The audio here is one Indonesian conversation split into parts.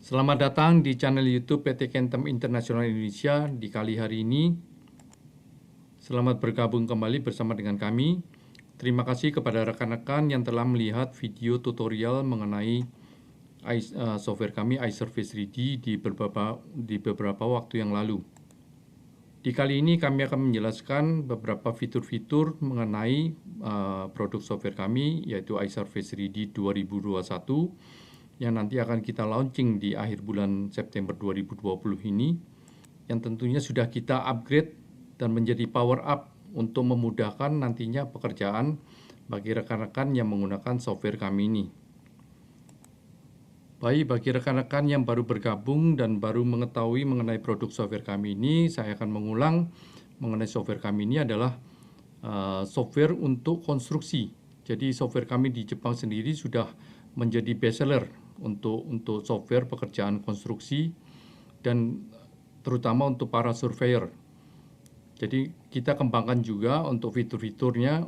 Selamat datang di channel YouTube PT Kentem Internasional Indonesia di kali hari ini. Selamat bergabung kembali bersama dengan kami. Terima kasih kepada rekan-rekan yang telah melihat video tutorial mengenai software kami iService 3D di beberapa waktu yang lalu. Di kali ini kami akan menjelaskan beberapa fitur-fitur mengenai produk software kami, yaitu iService 3D 2021 yang nanti akan kita launching di akhir bulan September 2020 ini, yang tentunya sudah kita upgrade dan menjadi power up untuk memudahkan nantinya pekerjaan bagi rekan-rekan yang menggunakan software kami ini. Baik, bagi rekan-rekan yang baru bergabung dan baru mengetahui mengenai produk software kami ini, saya akan mengulang mengenai software kami ini adalah software untuk konstruksi. Jadi software kami di Jepang sendiri sudah menjadi bestseller untuk software pekerjaan konstruksi dan terutama untuk para surveyor. Jadi kita kembangkan juga untuk fitur-fiturnya,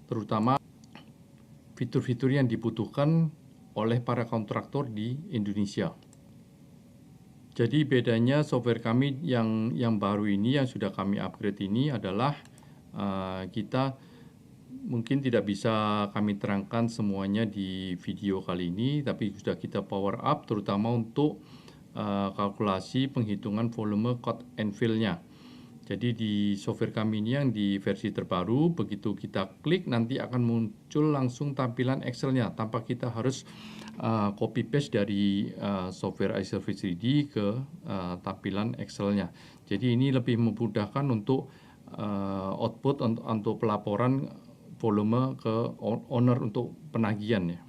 terutama fitur-fitur yang dibutuhkan oleh para kontraktor di Indonesia. Jadi bedanya software kami yang baru ini, yang sudah kami upgrade ini adalah kita mungkin tidak bisa kami terangkan semuanya di video kali ini, tapi sudah kita power up terutama untuk kalkulasi penghitungan volume cut and fill-nya. Jadi di software kami ini yang di versi terbaru, begitu kita klik nanti akan muncul langsung tampilan Excel-nya tanpa kita harus copy paste dari software iService 3D ke tampilan Excel-nya. Jadi ini lebih memudahkan untuk output untuk pelaporan volume ke owner untuk penagihan ya.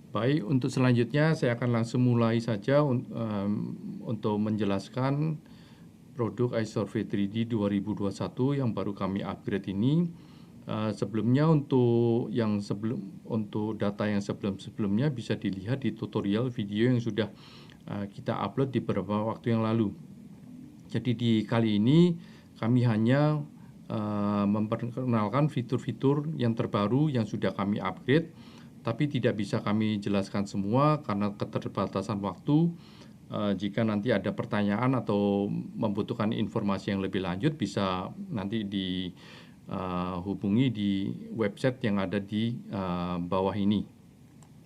Baik, untuk selanjutnya saya akan langsung mulai saja untuk menjelaskan produk iService 3D 2021 yang baru kami upgrade ini. Sebelumnya untuk data yang sebelumnya bisa dilihat di tutorial video yang sudah kita upload di beberapa waktu yang lalu. Jadi di kali ini kami hanya memperkenalkan fitur-fitur yang terbaru yang sudah kami upgrade, tapi tidak bisa kami jelaskan semua karena keterbatasan waktu. Jika nanti ada pertanyaan atau membutuhkan informasi yang lebih lanjut, bisa nanti dihubungi di website yang ada di bawah ini.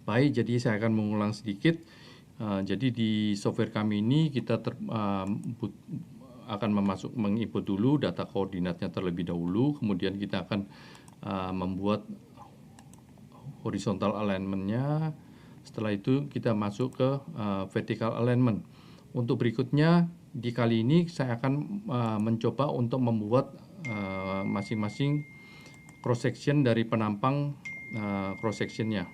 Baik, jadi saya akan mengulang sedikit. Jadi di software kami ini kita akan menginput dulu data koordinatnya terlebih dahulu, kemudian kita akan membuat horizontal alignment-nya. Setelah itu kita masuk ke vertical alignment. Untuk berikutnya di kali ini saya akan mencoba untuk membuat masing-masing cross section dari penampang cross sectionnya.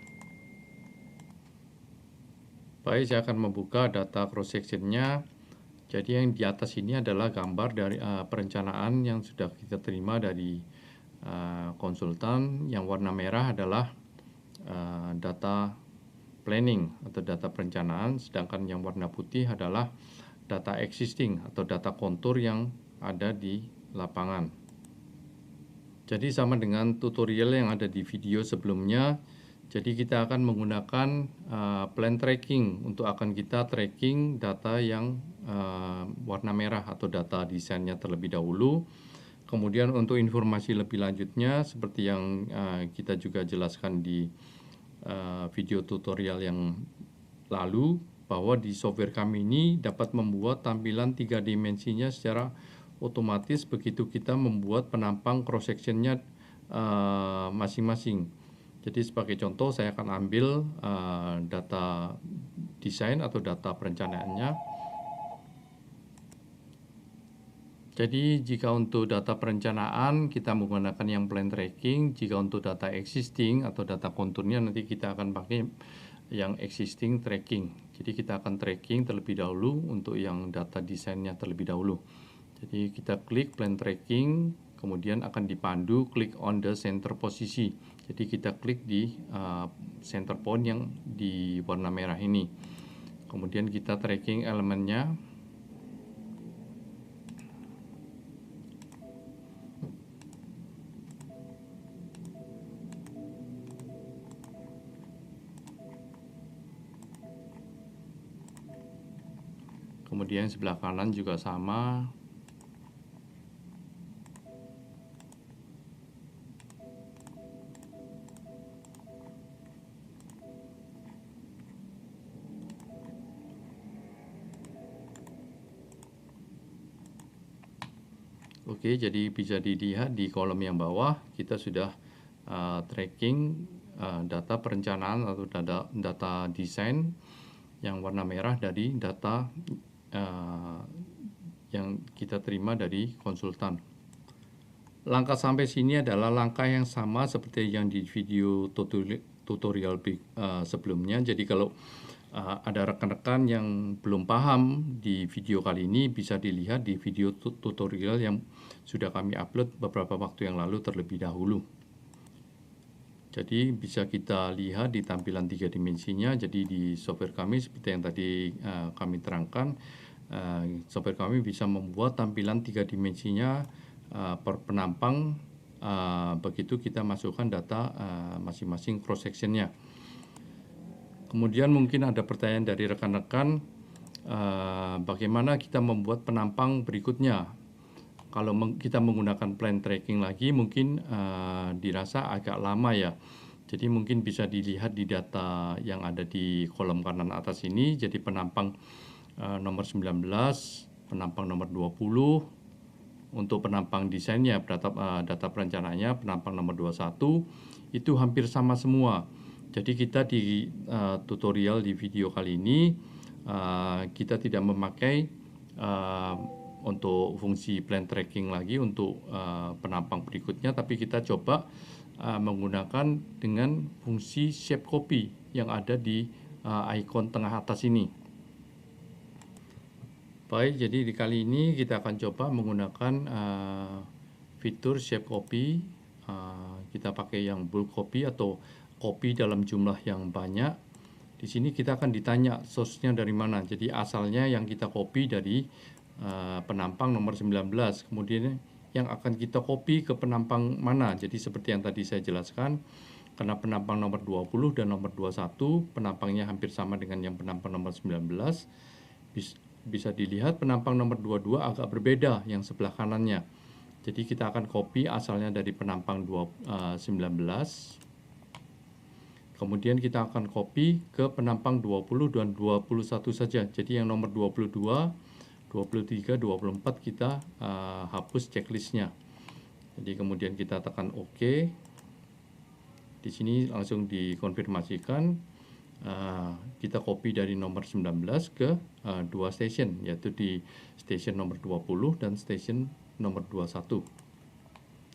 Baik, saya akan membuka data cross sectionnya. Jadi yang di atas ini adalah gambar dari perencanaan yang sudah kita terima dari konsultan. Yang warna merah adalah data planning atau data perencanaan, sedangkan yang warna putih adalah data existing atau data kontur yang ada di lapangan. Jadi sama dengan tutorial yang ada di video sebelumnya. Jadi kita akan menggunakan plan tracking untuk akan kita tracking data yang warna merah atau data desainnya terlebih dahulu. Kemudian untuk informasi lebih lanjutnya seperti yang kita juga jelaskan di video tutorial yang lalu, bahwa di software kami ini dapat membuat tampilan 3 dimensinya secara otomatis begitu kita membuat penampang cross sectionnya masing-masing. Jadi sebagai contoh saya akan ambil data desain atau data perencanaannya. Jadi jika untuk data perencanaan kita menggunakan yang plan tracking, jika untuk data existing atau data konturnya nanti kita akan pakai yang existing tracking. Jadi kita akan tracking terlebih dahulu untuk yang data desainnya terlebih dahulu. Jadi kita klik plan tracking, kemudian akan dipandu klik on the center posisi. Jadi kita klik di center point yang di warna merah ini. Kemudian kita tracking elemennya. Kemudian sebelah kanan juga sama. Oke, jadi bisa dilihat di kolom yang bawah kita sudah tracking data perencanaan atau data desain yang warna merah dari data yang kita terima dari konsultan. Langkah sampai sini adalah langkah yang sama seperti yang di video tutorial sebelumnya. Jadi kalau ada rekan-rekan yang belum paham di video kali ini, bisa dilihat di video tutorial yang sudah kami upload beberapa waktu yang lalu terlebih dahulu. Jadi bisa kita lihat di tampilan 3 dimensinya. Jadi di software kami seperti yang tadi kami terangkan, software kami bisa membuat tampilan 3 dimensinya per penampang, begitu kita masukkan data masing-masing cross sectionnya. Kemudian mungkin ada pertanyaan dari rekan-rekan, bagaimana kita membuat penampang berikutnya. Kalau kita menggunakan plan tracking lagi mungkin dirasa agak lama ya. Jadi mungkin bisa dilihat di data yang ada di kolom kanan atas ini. Jadi penampang nomor 19, penampang nomor 20, untuk penampang desainnya, data perencanaannya, penampang nomor 21, itu hampir sama semua. Jadi kita di tutorial di video kali ini, kita tidak memakai untuk fungsi plan tracking lagi untuk penampang berikutnya, tapi kita coba menggunakan dengan fungsi shape copy yang ada di icon tengah atas ini. Baik, jadi di kali ini kita akan coba menggunakan fitur shape copy. Kita pakai yang bulk copy atau copy dalam jumlah yang banyak. Di sini kita akan ditanya source-nya dari mana. Jadi asalnya yang kita copy dari penampang nomor 19. Kemudian yang akan kita copy ke penampang mana. Jadi seperti yang tadi saya jelaskan, karena penampang nomor 20 dan nomor 21 penampangnya hampir sama dengan yang penampang nomor 19. Bisa dilihat penampang nomor 22 agak berbeda yang sebelah kanannya. Jadi kita akan copy asalnya dari penampang 19. Kemudian kita akan copy ke penampang 20 dan 21 saja. Jadi yang nomor 22, 23, 24 kita hapus checklistnya. Jadi kemudian kita tekan OK. Di sini langsung dikonfirmasikan kita copy dari nomor 19 ke 2 station, yaitu di station nomor 20 dan station nomor 21.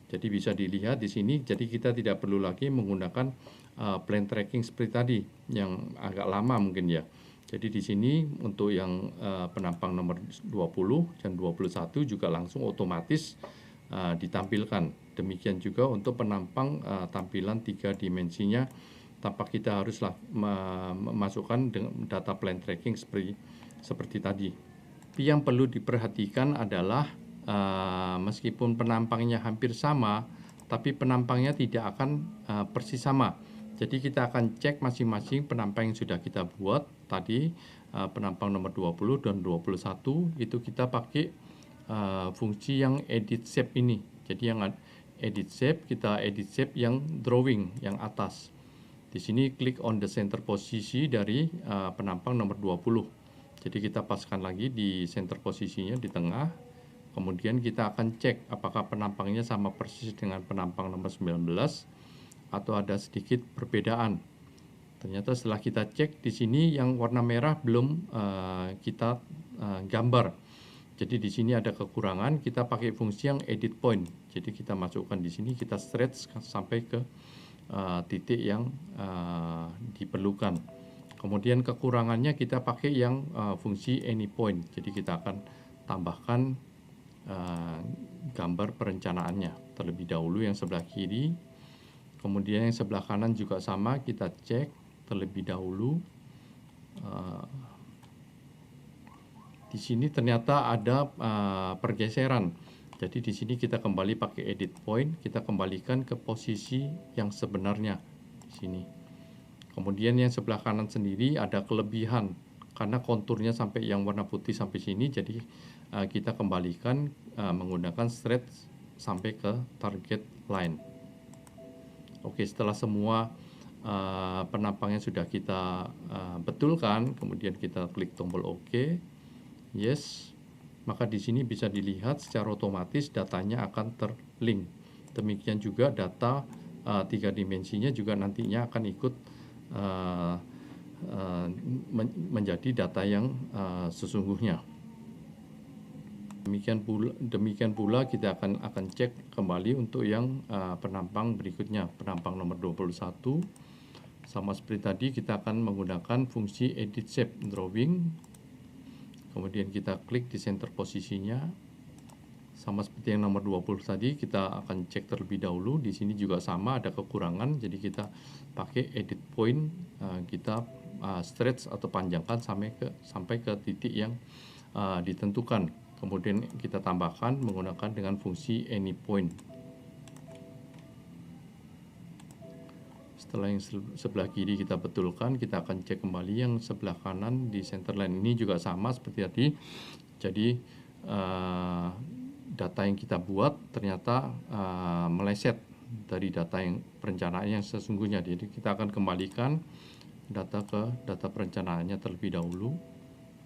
Jadi bisa dilihat di sini, jadi kita tidak perlu lagi menggunakan plan tracking seperti tadi yang agak lama mungkin ya. Jadi di sini untuk yang penampang nomor 20 dan 21 juga langsung otomatis ditampilkan. Demikian juga untuk penampang tampilan 3 dimensinya tanpa kita haruslah memasukkan data plan tracking seperti tadi. Tapi yang perlu diperhatikan adalah meskipun penampangnya hampir sama, tapi penampangnya tidak akan persis sama. Jadi kita akan cek masing-masing penampang yang sudah kita buat tadi, penampang nomor 20 dan 21 itu kita pakai fungsi yang edit shape ini. Jadi yang edit shape, kita edit shape yang drawing yang atas. Di sini klik on the center posisi dari penampang nomor 20. Jadi kita paskan lagi di center posisinya di tengah. Kemudian kita akan cek apakah penampangnya sama persis dengan penampang nomor 19 atau ada sedikit perbedaan. Ternyata setelah kita cek di sini yang warna merah belum kita gambar. Jadi di sini ada kekurangan, kita pakai fungsi yang edit point. Jadi kita masukkan di sini, kita stretch sampai ke titik yang diperlukan. Kemudian kekurangannya kita pakai yang fungsi any point. Jadi kita akan tambahkan gambar perencanaannya terlebih dahulu yang sebelah kiri. Kemudian yang sebelah kanan juga sama, kita cek terlebih dahulu. Di sini ternyata ada pergeseran. Jadi di sini kita kembali pakai edit point, kita kembalikan ke posisi yang sebenarnya di sini. Kemudian yang sebelah kanan sendiri ada kelebihan karena konturnya sampai yang warna putih sampai sini, jadi kita kembalikan menggunakan straight sampai ke target line. Oke, setelah semua penampangnya sudah kita betulkan, kemudian kita klik tombol OK, yes, maka di sini bisa dilihat secara otomatis datanya akan terlink. Demikian juga data 3 dimensinya juga nantinya akan ikut menjadi data yang sesungguhnya. Demikian pula kita akan cek kembali untuk yang penampang berikutnya, penampang nomor 21. Sama seperti tadi, kita akan menggunakan fungsi edit shape drawing, kemudian kita klik di center posisinya. Sama seperti yang nomor 20 tadi, kita akan cek terlebih dahulu. Di sini juga sama, ada kekurangan, jadi kita pakai edit point, kita stretch atau panjangkan sampai ke titik yang ditentukan. Kemudian kita tambahkan menggunakan dengan fungsi any point. Setelah yang sebelah kiri kita betulkan, kita akan cek kembali yang sebelah kanan di center line. Ini juga sama seperti tadi. Jadi data yang kita buat ternyata meleset dari data yang perencanaan yang sesungguhnya. Jadi kita akan kembalikan data ke data perencanaannya terlebih dahulu.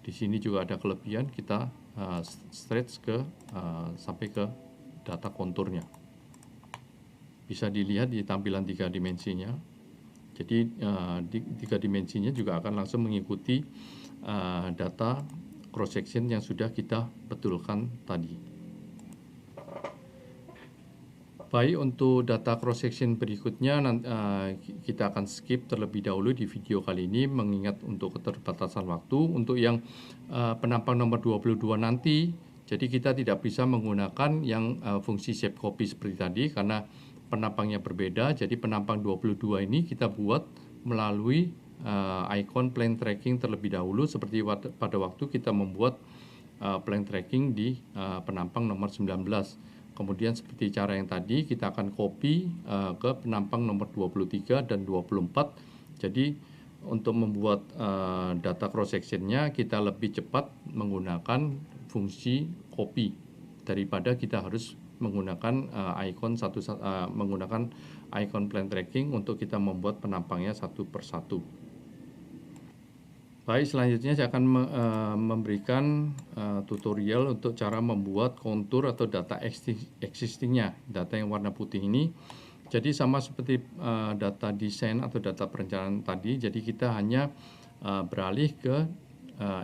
Di sini juga ada kelebihan, kita stretch sampai ke data konturnya. Bisa dilihat di tampilan 3 dimensinya. Jadi 3 dimensinya juga akan langsung mengikuti data cross section yang sudah kita betulkan tadi. Baik, untuk data cross section berikutnya kita akan skip terlebih dahulu di video kali ini, mengingat untuk keterbatasan waktu. Untuk yang penampang nomor 22 nanti, jadi kita tidak bisa menggunakan yang fungsi shape copy seperti tadi karena penampangnya berbeda. Jadi penampang 22 ini kita buat melalui icon plane tracking terlebih dahulu, seperti pada waktu kita membuat plane tracking di penampang nomor 19. Kemudian seperti cara yang tadi, kita akan copy ke penampang nomor 23 dan 24. Jadi untuk membuat data cross sectionnya kita lebih cepat menggunakan fungsi copy daripada kita harus menggunakan menggunakan icon plane tracking untuk kita membuat penampangnya satu persatu. Baik, selanjutnya saya akan memberikan tutorial untuk cara membuat kontur atau data existingnya, data yang warna putih ini. Jadi sama seperti data desain atau data perencanaan tadi, jadi kita hanya beralih ke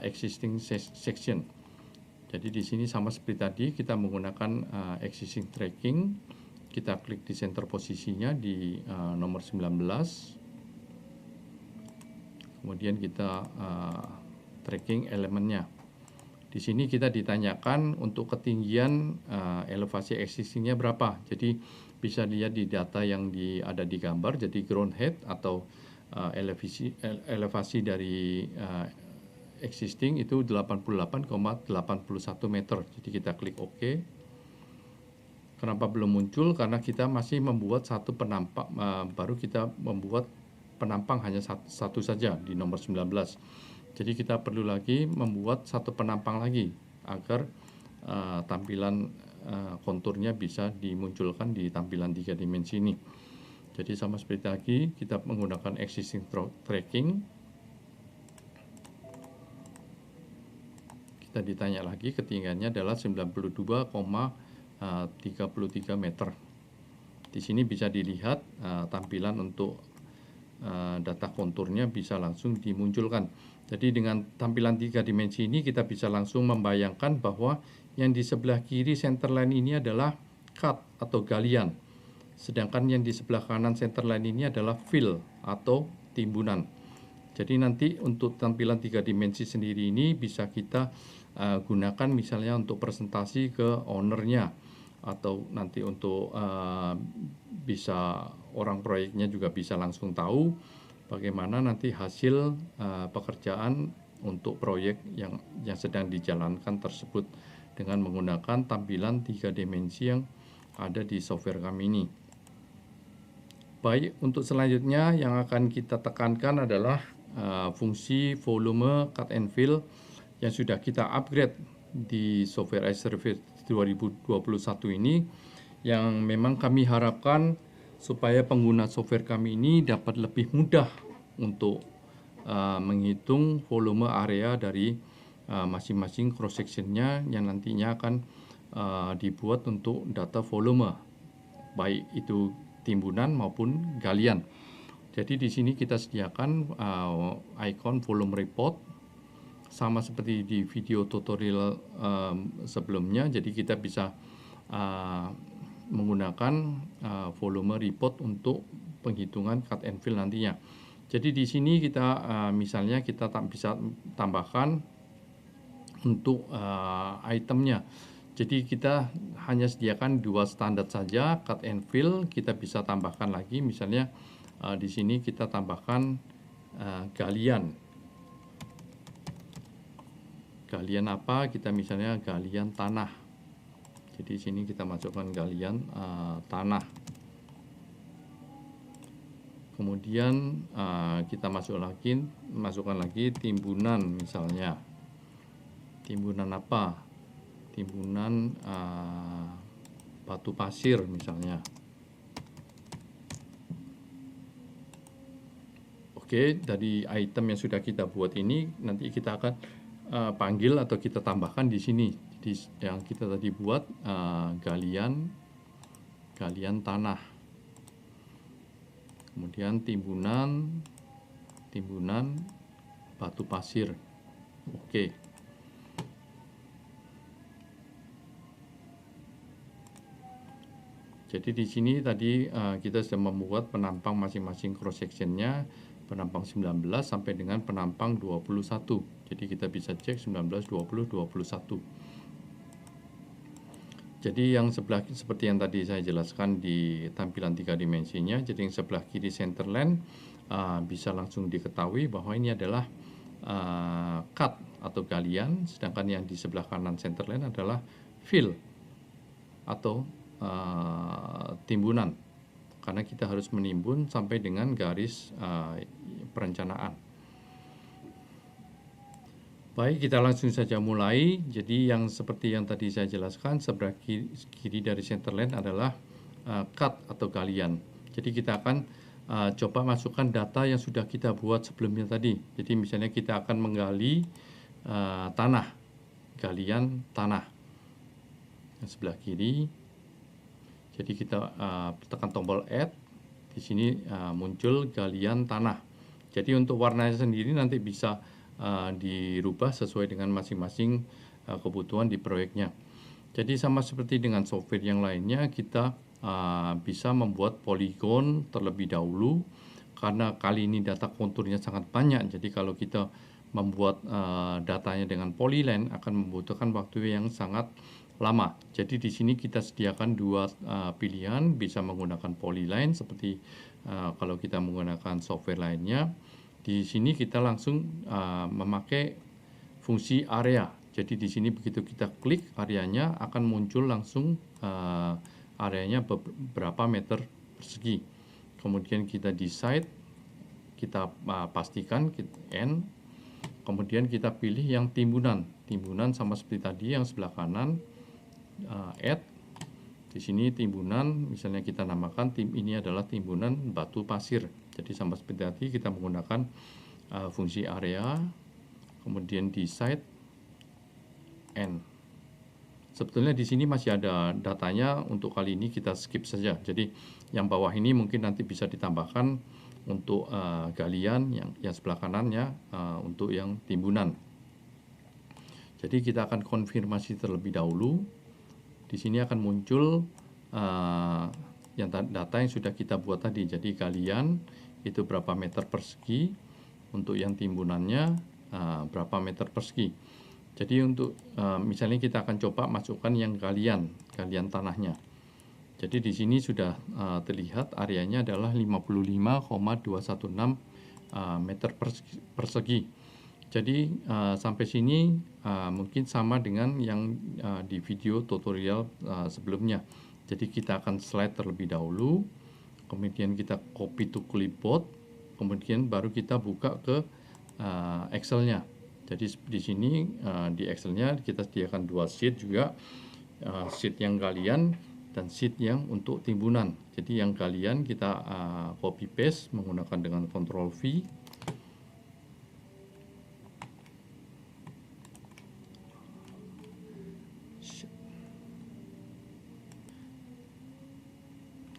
existing section. Jadi di sini sama seperti tadi, kita menggunakan existing tracking, kita klik di center posisinya di nomor 19. Kemudian kita tracking elemennya. Di sini kita ditanyakan untuk ketinggian elevasi existingnya berapa. Jadi bisa lihat di data yang ada di gambar. Jadi ground height atau elevasi dari existing itu 88,81 meter. Jadi kita klik OK. Kenapa belum muncul? Karena kita masih membuat satu penampang, baru kita membuat penampang hanya satu saja di nomor 19. Jadi kita perlu lagi membuat satu penampang lagi agar tampilan konturnya bisa dimunculkan di tampilan 3 dimensi ini. Jadi sama seperti tadi, kita menggunakan existing tracking. Kita ditanya lagi ketinggiannya adalah 92,33 meter. Di sini bisa dilihat tampilan untuk data konturnya bisa langsung dimunculkan. Jadi dengan tampilan 3 dimensi ini kita bisa langsung membayangkan bahwa yang di sebelah kiri center line ini adalah cut atau galian. Sedangkan yang di sebelah kanan center line ini adalah fill atau timbunan. Jadi nanti untuk tampilan 3 dimensi sendiri ini bisa kita gunakan misalnya untuk presentasi ke ownernya, atau nanti untuk bisa orang proyeknya juga bisa langsung tahu bagaimana nanti hasil pekerjaan untuk proyek yang sedang dijalankan tersebut dengan menggunakan tampilan 3 dimensi yang ada di software kami ini. Baik, untuk selanjutnya yang akan kita tekankan adalah fungsi volume cut and fill yang sudah kita upgrade di Software as a Service 2021 ini, yang memang kami harapkan supaya pengguna software kami ini dapat lebih mudah untuk menghitung volume area dari masing-masing cross sectionnya yang nantinya akan dibuat untuk data volume, baik itu timbunan maupun galian. Jadi di sini kita sediakan icon volume report sama seperti di video tutorial sebelumnya. Jadi kita bisa menggunakan volume report untuk penghitungan cut and fill nantinya. Jadi di sini kita misalnya kita bisa tambahkan untuk itemnya. Jadi kita hanya sediakan 2 standar saja, cut and fill. Kita bisa tambahkan lagi, misalnya di sini kita tambahkan galian. Galian apa? Kita misalnya galian tanah. Jadi di sini kita masukkan galian tanah. Kemudian kita masukkan lagi timbunan misalnya. Timbunan apa? Timbunan batu pasir misalnya. Oke, dari item yang sudah kita buat ini nanti kita akan panggil atau kita tambahkan di sini. Jadi yang kita tadi buat galian tanah. Kemudian timbunan batu pasir. Oke. Jadi di sini tadi kita sudah membuat penampang masing-masing cross sectionnya, penampang 19 sampai dengan penampang 21. Jadi kita bisa cek 19, 20, 21. Jadi yang sebelah seperti yang tadi saya jelaskan di tampilan 3 dimensinya, jadi yang sebelah kiri centerland bisa langsung diketahui bahwa ini adalah cut atau galian, sedangkan yang di sebelah kanan centerland adalah fill atau timbunan, karena kita harus menimbun sampai dengan garis perencanaan. Baik, kita langsung saja mulai. Jadi yang seperti yang tadi saya jelaskan, sebelah kiri dari centerland adalah cut atau galian. Jadi kita akan coba masukkan data yang sudah kita buat sebelumnya tadi. Jadi misalnya kita akan menggali tanah, galian tanah yang sebelah kiri. Jadi kita tekan tombol add. Di sini muncul galian tanah. Jadi untuk warnanya sendiri nanti bisa dirubah sesuai dengan masing-masing kebutuhan di proyeknya. Jadi sama seperti dengan software yang lainnya, kita bisa membuat poligon terlebih dahulu, karena kali ini data konturnya sangat banyak. Jadi kalau kita membuat datanya dengan polyline akan membutuhkan waktu yang sangat lama. Jadi di sini kita sediakan 2 pilihan, bisa menggunakan polyline seperti kalau kita menggunakan software lainnya. Di sini kita langsung memakai fungsi area. Jadi di sini begitu kita klik areanya akan muncul langsung areanya berapa meter persegi. Kemudian kita decide, kita pastikan N. Kemudian kita pilih yang timbunan. Timbunan sama seperti tadi yang sebelah kanan, add. Di sini timbunan, misalnya kita namakan ini adalah timbunan batu pasir. Jadi sama seperti tadi kita menggunakan fungsi area, kemudian decide N. Sebetulnya di sini masih ada datanya, untuk kali ini kita skip saja. Jadi yang bawah ini mungkin nanti bisa ditambahkan untuk galian, yang sebelah kanannya untuk yang timbunan. Jadi kita akan konfirmasi terlebih dahulu. Di sini akan muncul data yang sudah kita buat tadi. Jadi galian itu berapa meter persegi, untuk yang timbunannya berapa meter persegi. Jadi untuk misalnya kita akan coba masukkan yang galian tanahnya. Jadi di sini sudah terlihat areanya adalah 55,216 meter persegi. Jadi sampai sini mungkin sama dengan yang di video tutorial sebelumnya. Jadi kita akan slide terlebih dahulu, kemudian kita copy to clipboard, kemudian baru kita buka ke Excel-nya. Jadi di sini di Excel-nya kita sediakan 2 sheet juga, sheet yang galian dan sheet yang untuk timbunan. Jadi yang galian kita copy paste menggunakan dengan Ctrl V.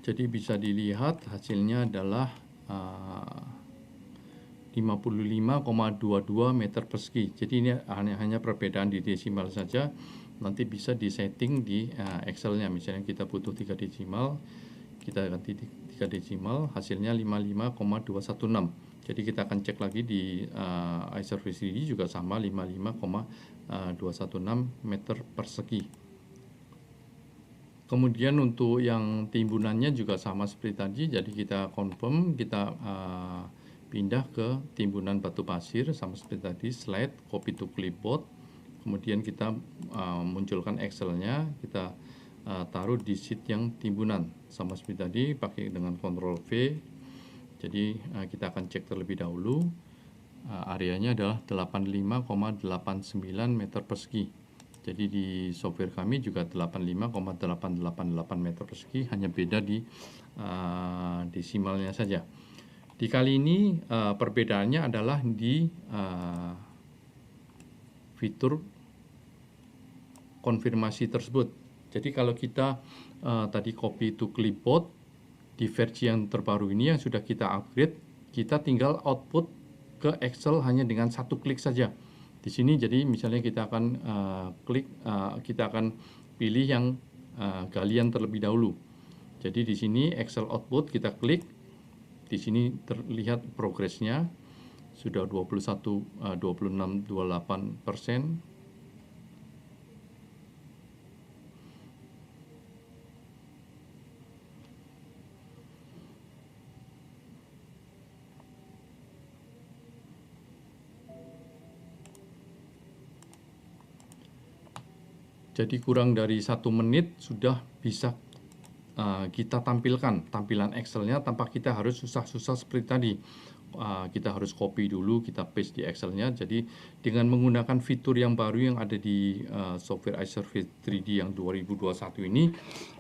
Jadi bisa dilihat hasilnya adalah 55,22 meter persegi. Jadi ini hanya perbedaan di desimal saja. Nanti bisa disetting di Excel-nya. Misalnya kita butuh 3 desimal, kita ganti 3 desimal, hasilnya 55,216. Jadi kita akan cek lagi di iService 3D juga sama 55,216 meter persegi. Kemudian untuk yang timbunannya juga sama seperti tadi. Jadi kita confirm, kita pindah ke timbunan batu pasir sama seperti tadi, slide, copy to clipboard. Kemudian kita munculkan Excel-nya, kita taruh di sheet yang timbunan sama seperti tadi, pakai dengan Ctrl V. Jadi kita akan cek terlebih dahulu. Areanya adalah 85,89 meter persegi. Jadi di software kami juga 85,888 meter persegi, hanya beda di desimalnya saja. Di kali ini perbedaannya adalah di fitur konfirmasi tersebut. Jadi kalau kita tadi copy to clipboard, di versi yang terbaru ini yang sudah kita upgrade, kita tinggal output ke Excel hanya dengan 1 klik saja. Di sini jadi misalnya kita akan kita akan pilih yang galian terlebih dahulu. Jadi di sini Excel output kita klik. Di sini terlihat progresnya sudah 26,28%. Jadi kurang dari 1 menit sudah bisa kita tampilkan tampilan Excel-nya tanpa kita harus susah-susah seperti tadi. Kita harus copy dulu, kita paste di Excel-nya. Jadi dengan menggunakan fitur yang baru yang ada di software iService 3D yang 2021 ini,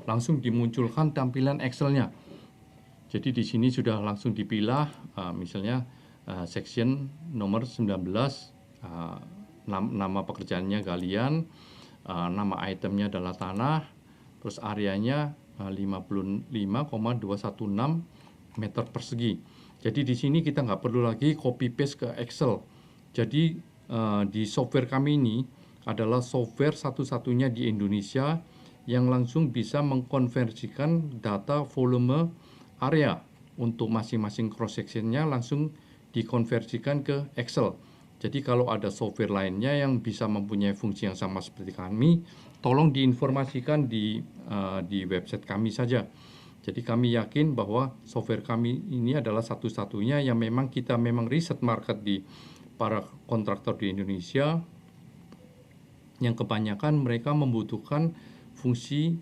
langsung dimunculkan tampilan Excel-nya. Jadi di sini sudah langsung dipilah, misalnya section nomor 19, nama pekerjaannya galian, nama itemnya adalah tanah, terus areanya 55,216 meter persegi. Jadi di sini kita nggak perlu lagi copy paste ke Excel. Jadi di software kami ini adalah software satu-satunya di Indonesia yang langsung bisa mengkonversikan data volume area untuk masing-masing cross sectionnya langsung dikonversikan ke Excel. Jadi kalau ada software lainnya yang bisa mempunyai fungsi yang sama seperti kami, tolong diinformasikan di website kami saja. Jadi kami yakin bahwa software kami ini adalah satu-satunya yang memang kita riset market di para kontraktor di Indonesia, yang kebanyakan mereka membutuhkan fungsi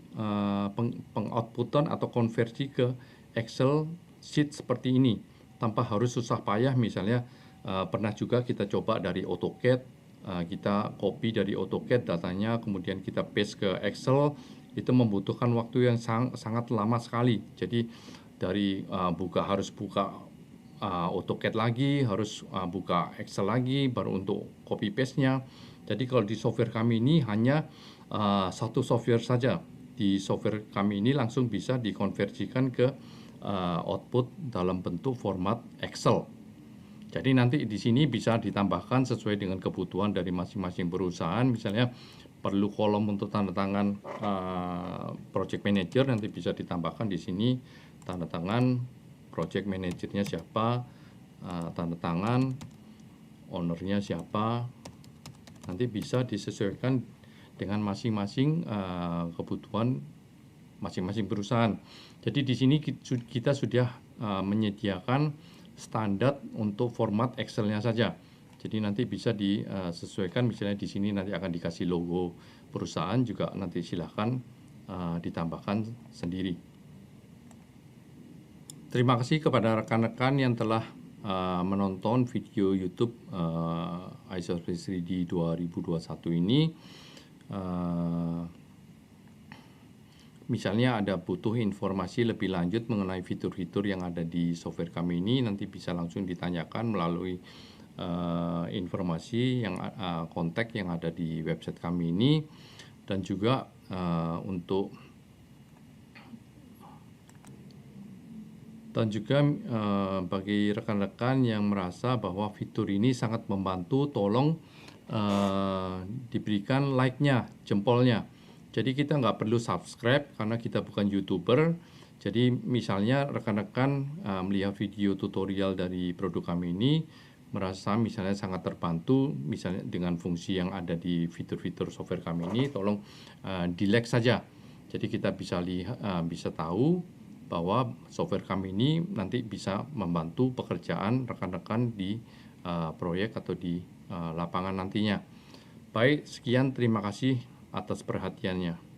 pengoutputan atau konversi ke Excel sheet seperti ini tanpa harus susah payah. Misalnya pernah juga kita coba dari AutoCAD, kita copy dari AutoCAD datanya, kemudian kita paste ke Excel, itu membutuhkan waktu yang sangat lama sekali. Jadi dari harus buka AutoCAD lagi, harus buka Excel lagi, baru untuk copy paste-nya. Jadi kalau di software kami ini hanya satu software saja. Di software kami ini langsung bisa dikonversikan ke output dalam bentuk format Excel. Jadi nanti di sini bisa ditambahkan sesuai dengan kebutuhan dari masing-masing perusahaan. Misalnya perlu kolom untuk tanda tangan project manager, nanti bisa ditambahkan di sini tanda tangan project manajernya siapa, tanda tangan ownernya siapa. Nanti bisa disesuaikan dengan masing-masing kebutuhan masing-masing perusahaan. Jadi di sini kita sudah menyediakan standar untuk format Excel-nya saja. Jadi nanti bisa disesuaikan, misalnya di sini nanti akan dikasih logo perusahaan, juga nanti silahkan ditambahkan sendiri. Terima kasih kepada rekan-rekan yang telah menonton video YouTube iSurface 3D 2021 ini, misalnya ada butuh informasi lebih lanjut mengenai fitur-fitur yang ada di software kami ini, nanti bisa langsung ditanyakan melalui informasi yang kontak yang ada di website kami ini. Dan juga bagi rekan-rekan yang merasa bahwa fitur ini sangat membantu, tolong diberikan like-nya, jempolnya. Jadi kita nggak perlu subscribe karena kita bukan YouTuber. Jadi misalnya rekan-rekan melihat video tutorial dari produk kami ini, merasa misalnya sangat terbantu misalnya dengan fungsi yang ada di fitur-fitur software kami ini, tolong di like saja. Jadi kita bisa bisa tahu bahwa software kami ini nanti bisa membantu pekerjaan rekan-rekan di proyek atau di lapangan nantinya. Baik, sekian, terima kasih atas perhatiannya.